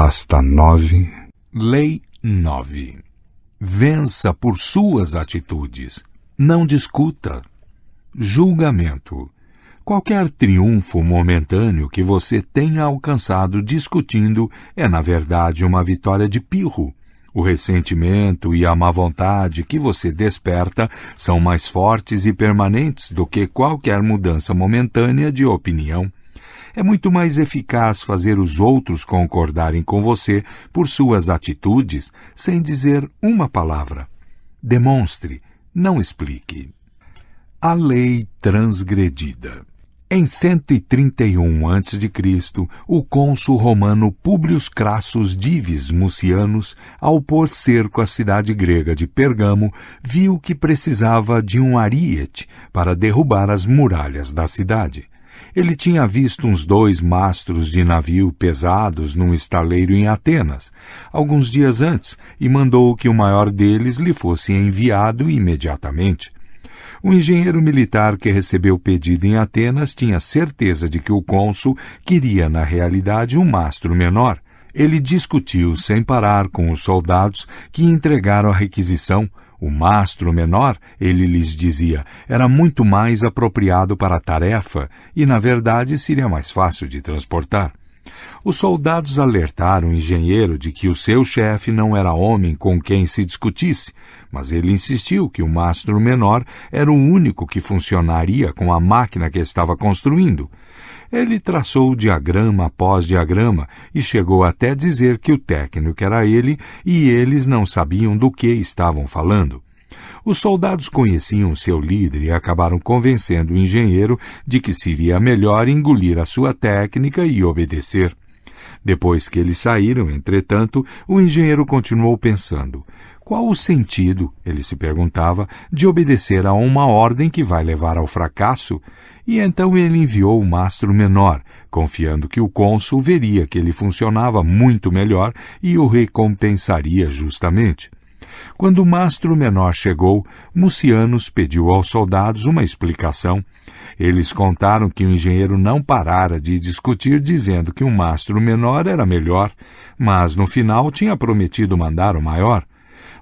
Pasta 9. Lei 9. Vença por suas atitudes. Não discuta. Julgamento. Qualquer triunfo momentâneo que você tenha alcançado discutindo é, na verdade, uma vitória de pirro. O ressentimento e a má vontade que você desperta são mais fortes e permanentes do que qualquer mudança momentânea de opinião. É muito mais eficaz fazer os outros concordarem com você por suas atitudes sem dizer uma palavra. Demonstre, não explique. A lei transgredida. Em 131 a.C., o cônsul romano Públio Crassus Dives Mucianus, ao pôr cerco à cidade grega de Pergamo, viu que precisava de um ariete para derrubar as muralhas da cidade. Ele tinha visto uns 2 mastros de navio pesados num estaleiro em Atenas, alguns dias antes, e mandou que o maior deles lhe fosse enviado imediatamente. O engenheiro militar que recebeu o pedido em Atenas tinha certeza de que o cônsul queria, na realidade, um mastro menor. Ele discutiu sem parar com os soldados que entregaram a requisição. O mastro menor, ele lhes dizia, era muito mais apropriado para a tarefa e, na verdade, seria mais fácil de transportar. Os soldados alertaram o engenheiro de que o seu chefe não era homem com quem se discutisse, mas ele insistiu que o mastro menor era o único que funcionaria com a máquina que estava construindo. Ele traçou diagrama após diagrama e chegou até dizer que o técnico era ele e eles não sabiam do que estavam falando. Os soldados conheciam seu líder e acabaram convencendo o engenheiro de que seria melhor engolir a sua técnica e obedecer. Depois que eles saíram, entretanto, o engenheiro continuou pensando. Qual o sentido, ele se perguntava, de obedecer a uma ordem que vai levar ao fracasso? E então ele enviou o mastro menor, confiando que o cônsul veria que ele funcionava muito melhor e o recompensaria justamente. Quando o mastro menor chegou, Mucianus pediu aos soldados uma explicação. Eles contaram que o engenheiro não parara de discutir dizendo que o mastro menor era melhor, mas no final tinha prometido mandar o maior.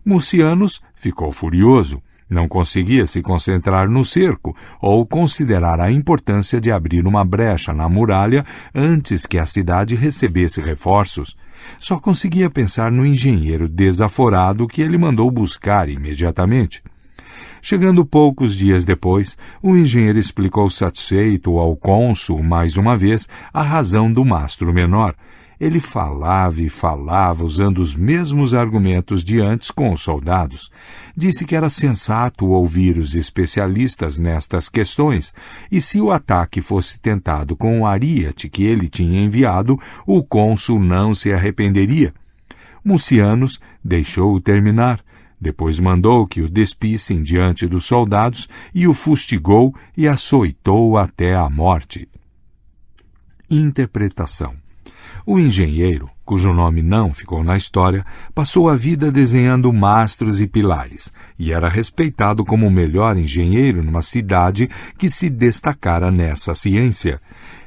Mucianus ficou furioso. Não conseguia se concentrar no cerco ou considerar a importância de abrir uma brecha na muralha antes que a cidade recebesse reforços. Só conseguia pensar no engenheiro desaforado que ele mandou buscar imediatamente. Chegando poucos dias depois, o engenheiro explicou satisfeito ao cônsul, mais uma vez, a razão do mastro menor. Ele falava e falava, usando os mesmos argumentos de antes com os soldados. Disse que era sensato ouvir os especialistas nestas questões, e se o ataque fosse tentado com o ariete que ele tinha enviado, o cônsul não se arrependeria. Mucianus deixou-o terminar. Depois mandou que o despissem diante dos soldados e o fustigou e açoitou até a morte. Interpretação. O engenheiro, cujo nome não ficou na história, passou a vida desenhando mastros e pilares, e era respeitado como o melhor engenheiro numa cidade que se destacara nessa ciência.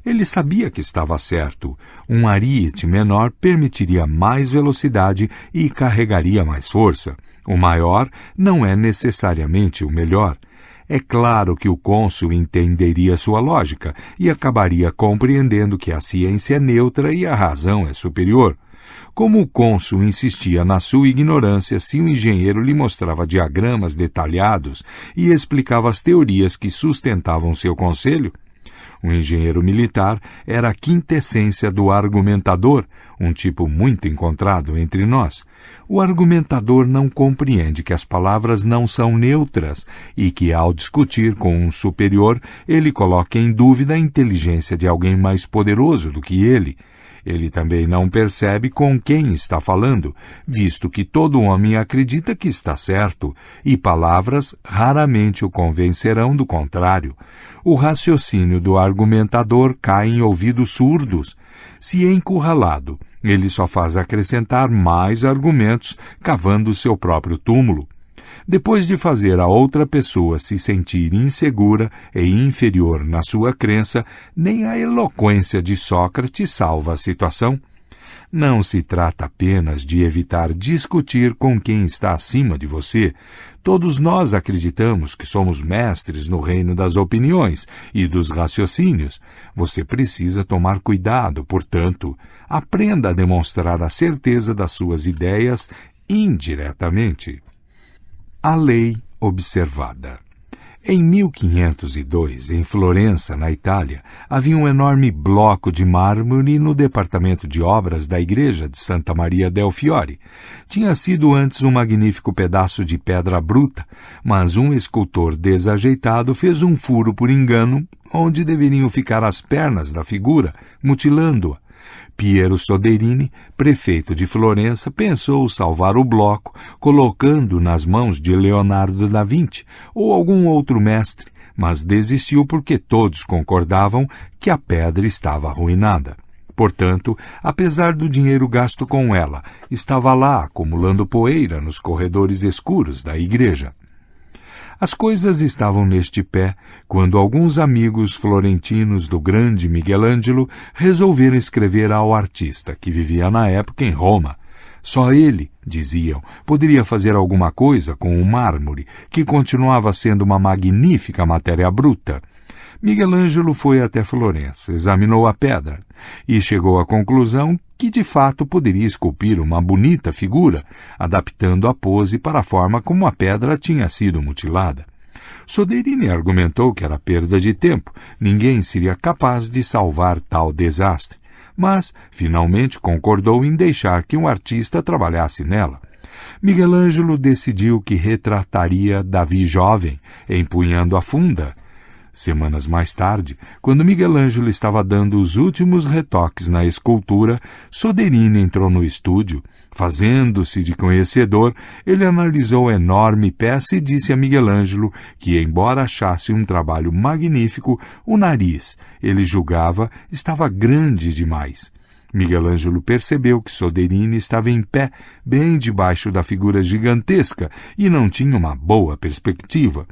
Ele sabia que estava certo. Um ariete menor permitiria mais velocidade e carregaria mais força. O maior não é necessariamente o melhor. É claro que o cônsul entenderia sua lógica e acabaria compreendendo que a ciência é neutra e a razão é superior. Como o cônsul insistia na sua ignorância se o engenheiro lhe mostrava diagramas detalhados e explicava as teorias que sustentavam seu conselho? O engenheiro militar era a quintessência do argumentador, um tipo muito encontrado entre nós. O argumentador não compreende que as palavras não são neutras e que, ao discutir com um superior, ele coloca em dúvida a inteligência de alguém mais poderoso do que ele. Ele também não percebe com quem está falando, visto que todo homem acredita que está certo, e palavras raramente o convencerão do contrário. O raciocínio do argumentador cai em ouvidos surdos. Se encurralado, ele só faz acrescentar mais argumentos, cavando seu próprio túmulo. Depois de fazer a outra pessoa se sentir insegura e inferior na sua crença, nem a eloquência de Sócrates salva a situação. Não se trata apenas de evitar discutir com quem está acima de você. Todos nós acreditamos que somos mestres no reino das opiniões e dos raciocínios. Você precisa tomar cuidado, portanto, aprenda a demonstrar a certeza das suas ideias indiretamente. A lei observada. Em 1502, em Florença, na Itália, havia um enorme bloco de mármore no departamento de obras da igreja de Santa Maria del Fiore. Tinha sido antes um magnífico pedaço de pedra bruta, mas um escultor desajeitado fez um furo por engano onde deveriam ficar as pernas da figura, mutilando-a. Piero Soderini, prefeito de Florença, pensou salvar o bloco, colocando nas mãos de Leonardo da Vinci ou algum outro mestre, mas desistiu porque todos concordavam que a pedra estava arruinada. Portanto, apesar do dinheiro gasto com ela, estava lá acumulando poeira nos corredores escuros da igreja. As coisas estavam neste pé quando alguns amigos florentinos do grande Michelangelo resolveram escrever ao artista, que vivia na época em Roma. Só ele, diziam, poderia fazer alguma coisa com o mármore, que continuava sendo uma magnífica matéria bruta. Michelangelo foi até Florença, examinou a pedra e chegou à conclusão que de fato poderia esculpir uma bonita figura, adaptando a pose para a forma como a pedra tinha sido mutilada. Soderini argumentou que era perda de tempo, ninguém seria capaz de salvar tal desastre, mas finalmente concordou em deixar que um artista trabalhasse nela. Michelangelo decidiu que retrataria Davi jovem, empunhando a funda. Semanas mais tarde, quando Michelangelo estava dando os últimos retoques na escultura, Soderini entrou no estúdio. Fazendo-se de conhecedor, ele analisou a enorme peça e disse a Michelangelo que, embora achasse um trabalho magnífico, o nariz, ele julgava, estava grande demais. Michelangelo percebeu que Soderini estava em pé, bem debaixo da figura gigantesca, e não tinha uma boa perspectiva.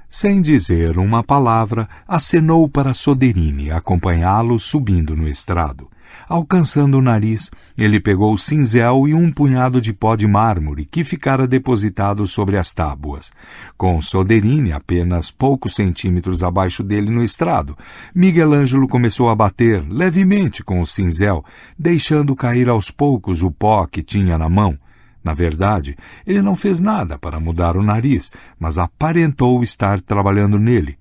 Sem dizer uma palavra, acenou para Soderini acompanhá-lo subindo no estrado. Alcançando o nariz, ele pegou o cinzel e um punhado de pó de mármore que ficara depositado sobre as tábuas. Com Soderini apenas poucos centímetros abaixo dele no estrado, Michelangelo começou a bater levemente com o cinzel, deixando cair aos poucos o pó que tinha na mão. Na verdade, ele não fez nada para mudar o nariz, mas aparentou estar trabalhando nele.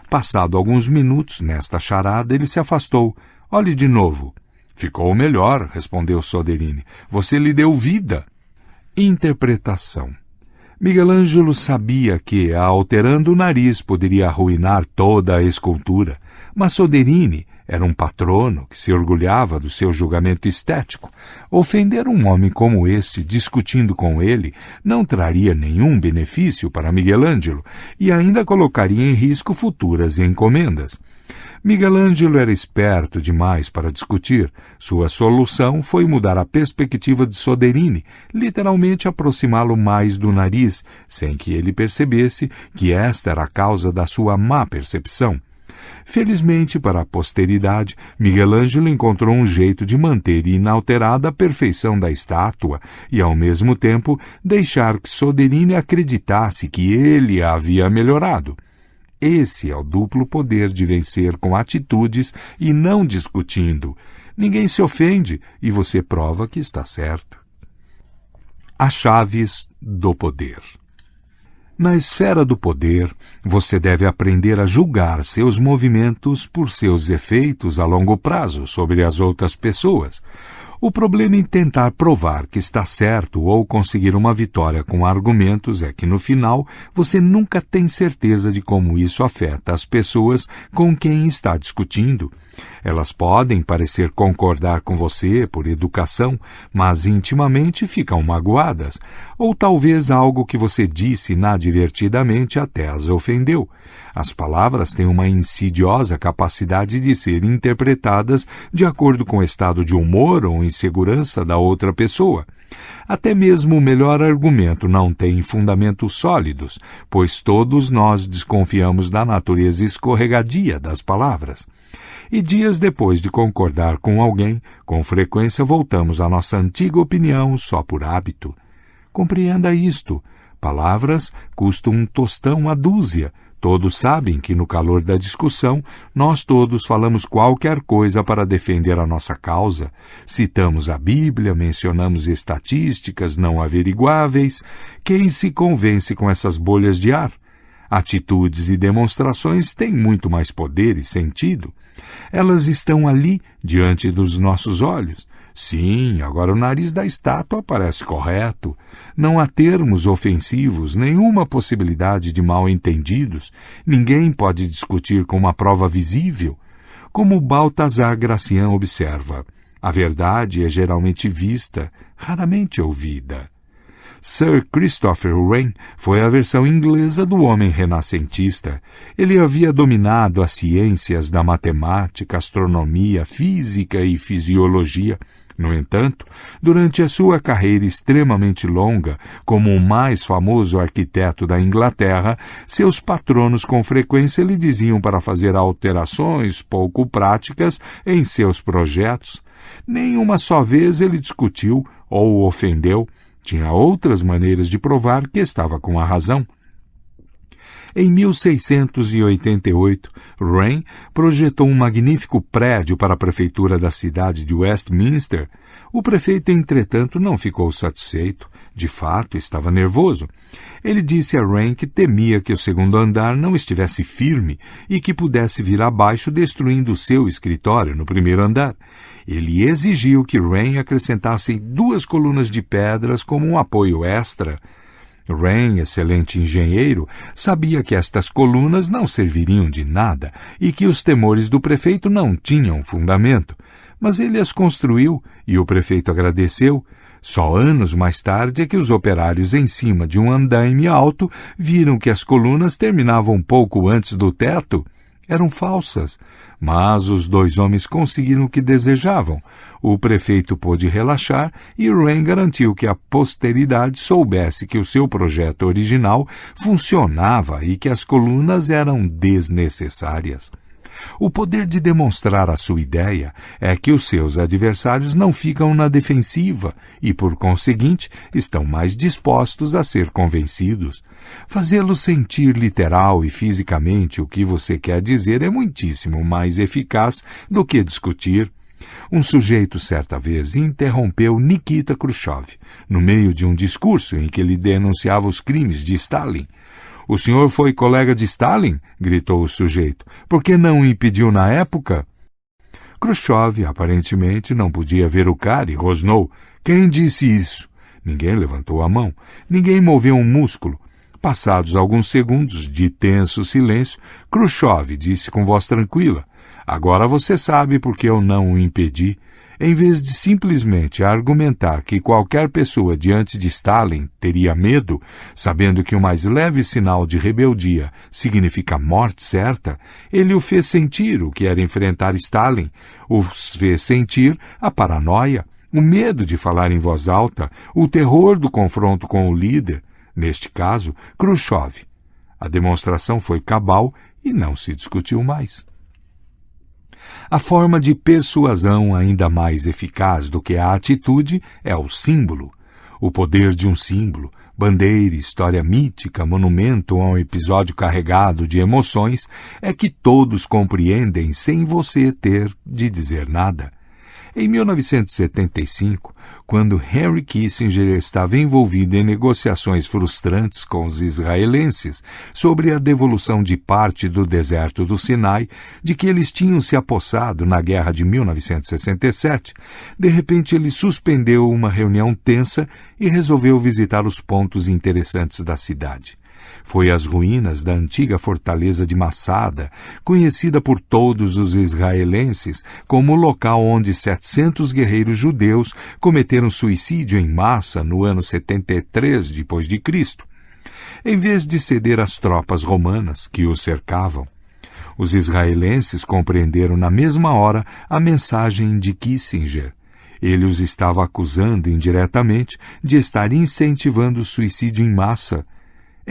Passado alguns minutos nesta charada, ele se afastou. Olhe de novo. Ficou melhor, respondeu Soderini. Você lhe deu vida. Interpretação. Michelangelo sabia que, alterando o nariz, poderia arruinar toda a escultura, mas Soderini era um patrono que se orgulhava do seu julgamento estético. Ofender um homem como este, discutindo com ele, não traria nenhum benefício para Michelangelo e ainda colocaria em risco futuras encomendas. Michelangelo era esperto demais para discutir. Sua solução foi mudar a perspectiva de Soderini, literalmente aproximá-lo mais do nariz, sem que ele percebesse que esta era a causa da sua má percepção. Felizmente para a posteridade, Michelangelo encontrou um jeito de manter inalterada a perfeição da estátua e, ao mesmo tempo, deixar que Soderini acreditasse que ele a havia melhorado. Esse é o duplo poder de vencer com atitudes e não discutindo. Ninguém se ofende e você prova que está certo. As chaves do poder. Na esfera do poder, você deve aprender a julgar seus movimentos por seus efeitos a longo prazo sobre as outras pessoas. O problema em tentar provar que está certo ou conseguir uma vitória com argumentos é que, no final, você nunca tem certeza de como isso afeta as pessoas com quem está discutindo. Elas podem parecer concordar com você por educação, mas intimamente ficam magoadas, ou talvez algo que você disse inadvertidamente até as ofendeu. As palavras têm uma insidiosa capacidade de ser interpretadas de acordo com o estado de humor ou insegurança da outra pessoa. Até mesmo o melhor argumento não tem fundamentos sólidos, pois todos nós desconfiamos da natureza escorregadia das palavras. E dias depois de concordar com alguém, com frequência voltamos à nossa antiga opinião só por hábito. Compreenda isto. Palavras custam um tostão a dúzia. Todos sabem que no calor da discussão, nós todos falamos qualquer coisa para defender a nossa causa. Citamos a Bíblia, mencionamos estatísticas não averiguáveis. Quem se convence com essas bolhas de ar? Atitudes e demonstrações têm muito mais poder e sentido. Elas estão ali, diante dos nossos olhos. Sim, agora o nariz da estátua parece correto. Não há termos ofensivos, nenhuma possibilidade de mal-entendidos. Ninguém pode discutir com uma prova visível. Como Baltazar Gracian observa, a verdade é geralmente vista, raramente ouvida. Sir Christopher Wren foi a versão inglesa do homem renascentista. Ele havia dominado as ciências da matemática, astronomia, física e fisiologia. No entanto, durante a sua carreira extremamente longa, como o mais famoso arquiteto da Inglaterra, seus patronos com frequência lhe diziam para fazer alterações pouco práticas em seus projetos. Nem uma só vez ele discutiu ou o ofendeu. Tinha outras maneiras de provar que estava com a razão. Em 1688, Wren projetou um magnífico prédio para a prefeitura da cidade de Westminster. O prefeito, entretanto, não ficou satisfeito. De fato, estava nervoso. Ele disse a Wren que temia que o segundo andar não estivesse firme e que pudesse vir abaixo destruindo o seu escritório no primeiro andar. Ele exigiu que Wren acrescentasse 2 colunas de pedras como um apoio extra. Wren, excelente engenheiro, sabia que estas colunas não serviriam de nada e que os temores do prefeito não tinham fundamento. Mas ele as construiu e o prefeito agradeceu. Só anos mais tarde é que os operários em cima de um andaime alto viram que as colunas terminavam pouco antes do teto. Eram falsas, mas os 2 homens conseguiram o que desejavam. O prefeito pôde relaxar e Wren garantiu que a posteridade soubesse que o seu projeto original funcionava e que as colunas eram desnecessárias. O poder de demonstrar a sua ideia é que os seus adversários não ficam na defensiva e, por conseguinte, estão mais dispostos a ser convencidos. Fazê-los sentir literal e fisicamente o que você quer dizer é muitíssimo mais eficaz do que discutir. Um sujeito, certa vez, interrompeu Nikita Khrushchev, no meio de um discurso em que ele denunciava os crimes de Stalin. "O senhor foi colega de Stalin?" gritou o sujeito. "Por que não o impediu na época?" Khrushchev, aparentemente, não podia ver o cara e rosnou. "Quem disse isso?" Ninguém levantou a mão. Ninguém moveu um músculo. Passados alguns segundos de tenso silêncio, Khrushchev disse com voz tranquila: "Agora você sabe por que eu não o impedi." Em vez de simplesmente argumentar que qualquer pessoa diante de Stalin teria medo, sabendo que o mais leve sinal de rebeldia significa morte certa, ele o fez sentir o que era enfrentar Stalin, o fez sentir a paranoia, o medo de falar em voz alta, o terror do confronto com o líder, neste caso, Khrushchev. A demonstração foi cabal e não se discutiu mais. A forma de persuasão ainda mais eficaz do que a atitude é o símbolo. O poder de um símbolo, bandeira, história mítica, monumento ou um episódio carregado de emoções é que todos compreendem sem você ter de dizer nada. Em 1975, quando Henry Kissinger estava envolvido em negociações frustrantes com os israelenses sobre a devolução de parte do deserto do Sinai, de que eles tinham se apossado na guerra de 1967, de repente ele suspendeu uma reunião tensa e resolveu visitar os pontos interessantes da cidade. Foi às ruínas da antiga fortaleza de Massada, conhecida por todos os israelenses como o local onde 700 guerreiros judeus cometeram suicídio em massa no ano 73 d.C. Em vez de ceder às tropas romanas que os cercavam, os israelenses compreenderam na mesma hora a mensagem de Kissinger. Ele os estava acusando indiretamente de estar incentivando o suicídio em massa.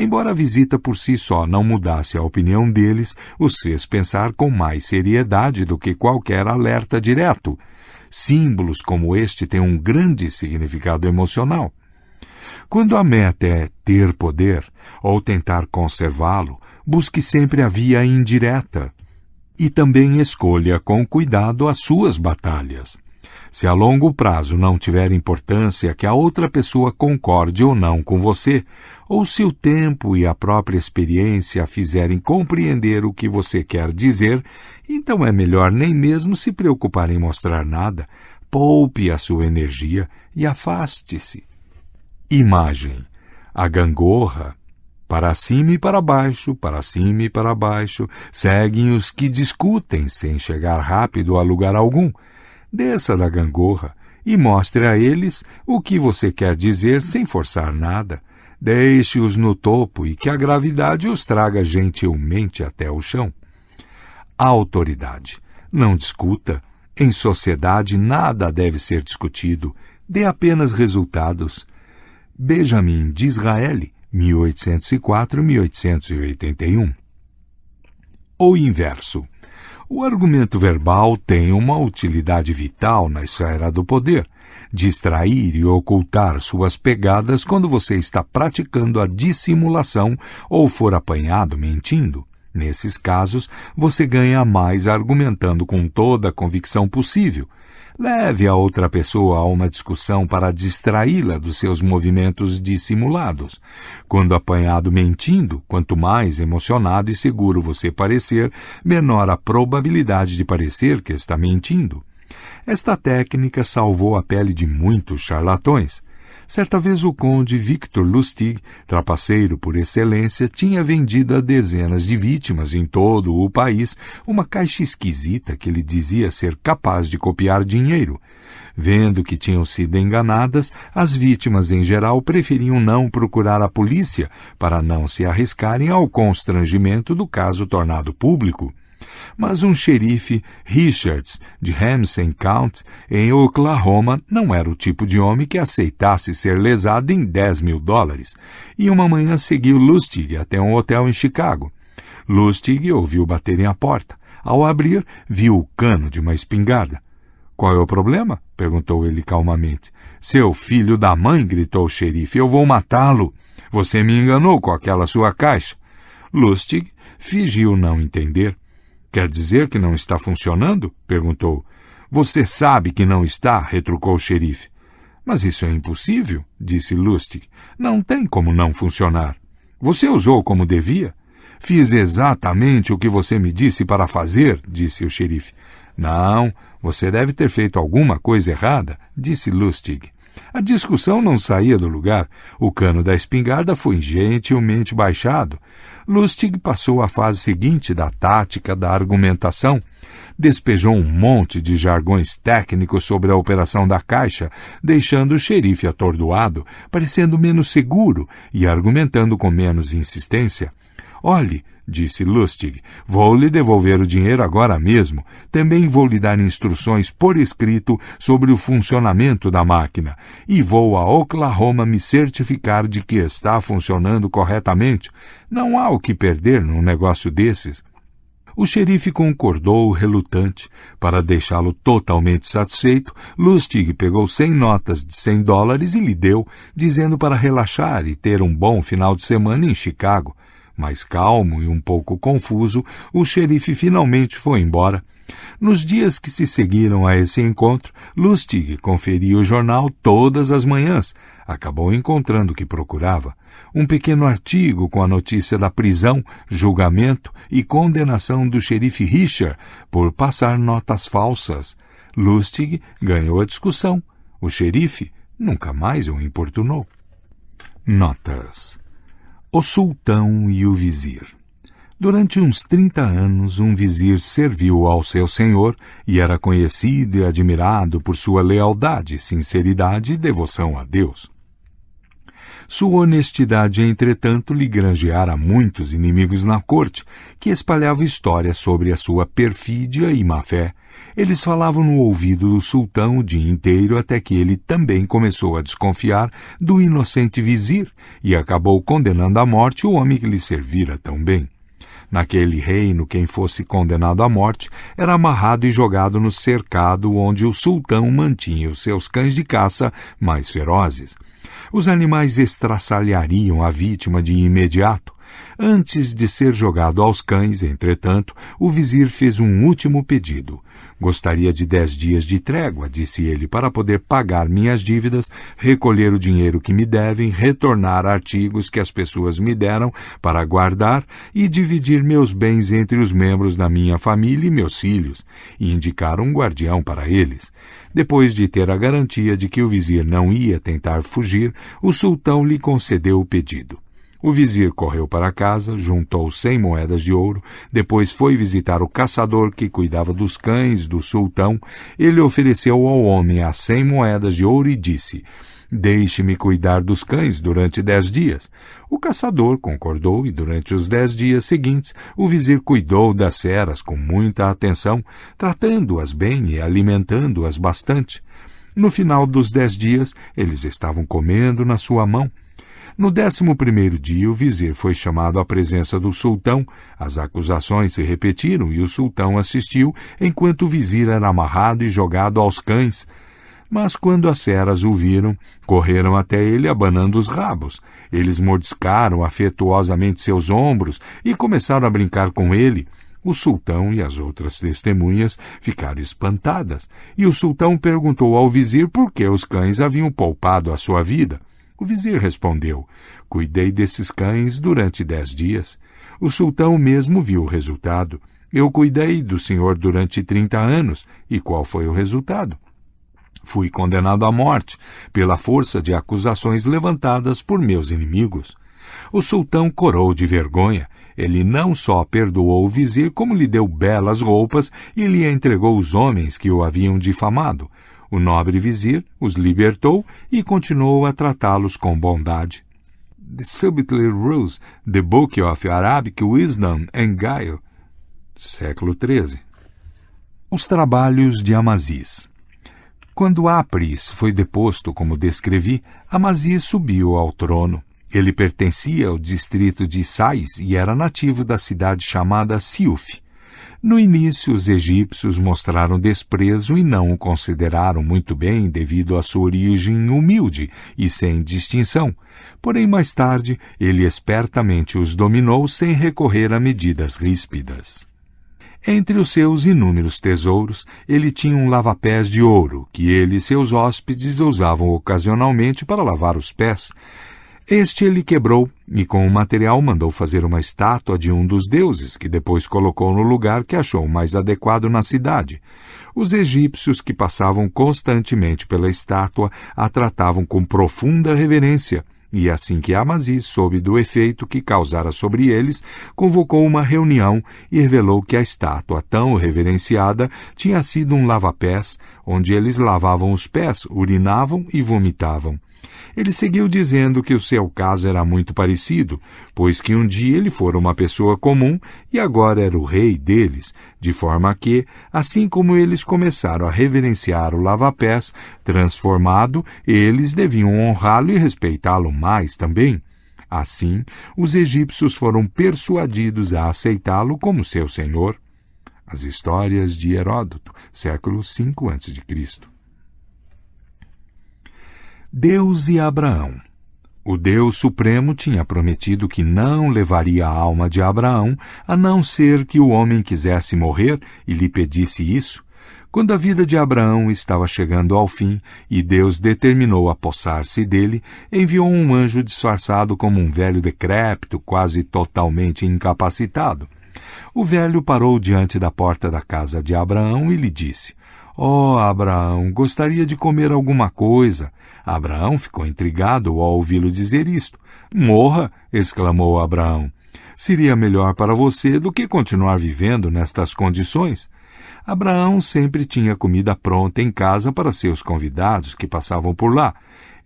Embora a visita por si só não mudasse a opinião deles, os fez pensar com mais seriedade do que qualquer alerta direto. Símbolos como este têm um grande significado emocional. Quando a meta é ter poder ou tentar conservá-lo, busque sempre a via indireta. E também escolha com cuidado as suas batalhas. Se a longo prazo não tiver importância que a outra pessoa concorde ou não com você, ou se o tempo e a própria experiência a fizerem compreender o que você quer dizer, então é melhor nem mesmo se preocupar em mostrar nada. Poupe a sua energia e afaste-se. Imagem. A gangorra. Para cima e para baixo, para cima e para baixo, seguem os que discutem sem chegar rápido a lugar algum. Desça da gangorra e mostre a eles o que você quer dizer sem forçar nada. Deixe-os no topo e que a gravidade os traga gentilmente até o chão. Autoridade. Não discuta. Em sociedade nada deve ser discutido. Dê apenas resultados. Benjamin Disraeli, 1804-1881. O inverso. O argumento verbal tem uma utilidade vital na esfera do poder. Distrair e ocultar suas pegadas quando você está praticando a dissimulação ou for apanhado mentindo. Nesses casos, você ganha mais argumentando com toda a convicção possível. Leve a outra pessoa a uma discussão para distraí-la dos seus movimentos dissimulados. Quando apanhado mentindo, quanto mais emocionado e seguro você parecer, menor a probabilidade de parecer que está mentindo. Esta técnica salvou a pele de muitos charlatões. Certa vez o conde Victor Lustig, trapaceiro por excelência, tinha vendido a dezenas de vítimas em todo o país uma caixa esquisita que ele dizia ser capaz de copiar dinheiro. Vendo que tinham sido enganadas, as vítimas em geral preferiam não procurar a polícia para não se arriscarem ao constrangimento do caso tornado público. Mas um xerife, Richards, de Ramsey County, em Oklahoma, não era o tipo de homem que aceitasse ser lesado em $10.000, e uma manhã seguiu Lustig até um hotel em Chicago. Lustig ouviu baterem à porta. Ao abrir, viu o cano de uma espingarda. — Qual é o problema? — perguntou ele calmamente. — Seu filho da mãe! — gritou o xerife. — Eu vou matá-lo! Você me enganou com aquela sua caixa. Lustig fingiu não entender. — Quer dizer que não está funcionando? Perguntou. Você sabe que não está, retrucou o xerife. Mas isso é impossível, disse Lustig. Não tem como não funcionar. Você usou como devia? Fiz exatamente o que você me disse para fazer, disse o xerife. Não, você deve ter feito alguma coisa errada, disse Lustig. A discussão não saía do lugar. O cano da espingarda foi gentilmente baixado. Lustig passou à fase seguinte da tática da argumentação. Despejou um monte de jargões técnicos sobre a operação da caixa, deixando o xerife atordoado, parecendo menos seguro e argumentando com menos insistência. Olhe, disse Lustig, vou lhe devolver o dinheiro agora mesmo. Também vou lhe dar instruções por escrito sobre o funcionamento da máquina. E vou a Oklahoma me certificar de que está funcionando corretamente. Não há o que perder num negócio desses. O xerife concordou relutante. Para deixá-lo totalmente satisfeito, Lustig pegou 100 notas de $100 e lhe deu, dizendo para relaxar e ter um bom final de semana em Chicago. Mais calmo e um pouco confuso, o xerife finalmente foi embora. Nos dias que se seguiram a esse encontro, Lustig conferia o jornal todas as manhãs. Acabou encontrando o que procurava. Um pequeno artigo com a notícia da prisão, julgamento e condenação do xerife Richard por passar notas falsas. Lustig ganhou a discussão. O xerife nunca mais o importunou. Notas. O sultão e o vizir. Durante uns 30 anos, um vizir serviu ao seu senhor e era conhecido e admirado por sua lealdade, sinceridade e devoção a Deus. Sua honestidade, entretanto, lhe granjeara muitos inimigos na corte, que espalhavam histórias sobre a sua perfídia e má-fé. Eles falavam no ouvido do sultão o dia inteiro até que ele também começou a desconfiar do inocente vizir e acabou condenando à morte o homem que lhe servira tão bem. Naquele reino, quem fosse condenado à morte era amarrado e jogado no cercado onde o sultão mantinha os seus cães de caça mais ferozes. Os animais estraçalhariam a vítima de imediato. Antes de ser jogado aos cães, entretanto, o vizir fez um último pedido. Gostaria de 10 dias de trégua, disse ele, para poder pagar minhas dívidas, recolher o dinheiro que me devem, retornar artigos que as pessoas me deram para guardar e dividir meus bens entre os membros da minha família e meus filhos, e indicar um guardião para eles. Depois de ter a garantia de que o vizir não ia tentar fugir, o sultão lhe concedeu o pedido. O vizir correu para casa, juntou 100 moedas de ouro, depois foi visitar o caçador que cuidava dos cães do sultão. Ele ofereceu ao homem as 100 moedas de ouro e disse: "Deixe-me cuidar dos cães durante 10 dias. O caçador concordou e durante os 10 dias seguintes o vizir cuidou das feras com muita atenção, tratando-as bem e alimentando-as bastante. No final dos 10 dias, eles estavam comendo na sua mão. No 11º dia, o vizir foi chamado à presença do sultão. As acusações se repetiram e o sultão assistiu enquanto o vizir era amarrado e jogado aos cães. Mas quando as feras o viram, correram até ele abanando os rabos. Eles mordiscaram afetuosamente seus ombros e começaram a brincar com ele. O sultão e as outras testemunhas ficaram espantadas, e o sultão perguntou ao vizir por que os cães haviam poupado a sua vida. O vizir respondeu: "Cuidei desses cães durante 10 dias. O sultão mesmo viu o resultado. Eu cuidei do senhor durante 30 anos. E qual foi o resultado? Fui condenado à morte pela força de acusações levantadas por meus inimigos." O sultão corou de vergonha. Ele não só perdoou o vizir, como lhe deu belas roupas e lhe entregou os homens que o haviam difamado. O nobre vizir os libertou e continuou a tratá-los com bondade. The Subtly Rules, The Book of Arabic Wisdom and Guile, século XIII. Os trabalhos de Amaziz. Quando Apris foi deposto, como descrevi, Amaziz subiu ao trono. Ele pertencia ao distrito de Sais e era nativo da cidade chamada Siuf. No início, os egípcios mostraram desprezo e não o consideraram muito bem devido à sua origem humilde e sem distinção. Porém, mais tarde, ele espertamente os dominou sem recorrer a medidas ríspidas. Entre os seus inúmeros tesouros, ele tinha um lava-pés de ouro, que ele e seus hóspedes usavam ocasionalmente para lavar os pés. Este ele quebrou e com o material mandou fazer uma estátua de um dos deuses, que depois colocou no lugar que achou mais adequado na cidade. Os egípcios que passavam constantemente pela estátua a tratavam com profunda reverência, e assim que Amaziz soube do efeito que causara sobre eles, convocou uma reunião e revelou que a estátua tão reverenciada tinha sido um lava-pés, onde eles lavavam os pés, urinavam e vomitavam. Ele seguiu dizendo que o seu caso era muito parecido, pois que um dia ele fora uma pessoa comum e agora era o rei deles, de forma que, assim como eles começaram a reverenciar o lava-pés transformado, eles deviam honrá-lo e respeitá-lo mais também. Assim, os egípcios foram persuadidos a aceitá-lo como seu senhor. As Histórias de Heródoto, século V a.C. Deus e Abraão. O Deus Supremo tinha prometido que não levaria a alma de Abraão, a não ser que o homem quisesse morrer e lhe pedisse isso. Quando a vida de Abraão estava chegando ao fim e Deus determinou apossar-se dele, enviou um anjo disfarçado como um velho decrépito, quase totalmente incapacitado. O velho parou diante da porta da casa de Abraão e lhe disse: "Ó Abraão, gostaria de comer alguma coisa." Abraão ficou intrigado ao ouvi-lo dizer isto. "Morra!" exclamou Abraão. "Seria melhor para você do que continuar vivendo nestas condições." Abraão sempre tinha comida pronta em casa para seus convidados que passavam por lá.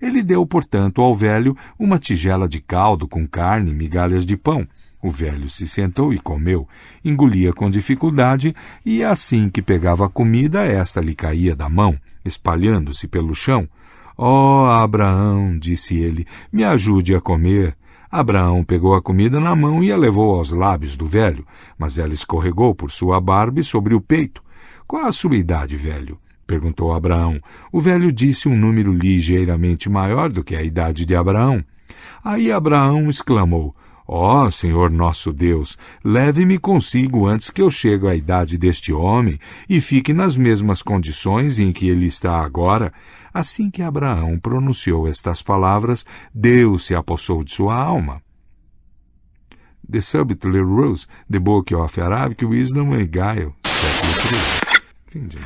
Ele deu, portanto, ao velho uma tigela de caldo com carne e migalhas de pão. O velho se sentou e comeu, engolia com dificuldade, e assim que pegava a comida, esta lhe caía da mão, espalhando-se pelo chão. «Oh, Abraão», disse ele, «me ajude a comer». Abraão pegou a comida na mão e a levou aos lábios do velho, mas ela escorregou por sua barba e sobre o peito. «Qual a sua idade, velho?» perguntou Abraão. O velho disse um número ligeiramente maior do que a idade de Abraão. Aí Abraão exclamou: «Ó, Senhor nosso Deus, leve-me consigo antes que eu chegue à idade deste homem e fique nas mesmas condições em que ele está agora». Assim que Abraão pronunciou estas palavras, Deus se apossou de sua alma. The Subtler Rules, The Book of Arabic Wisdom and Guile, século III. Fim de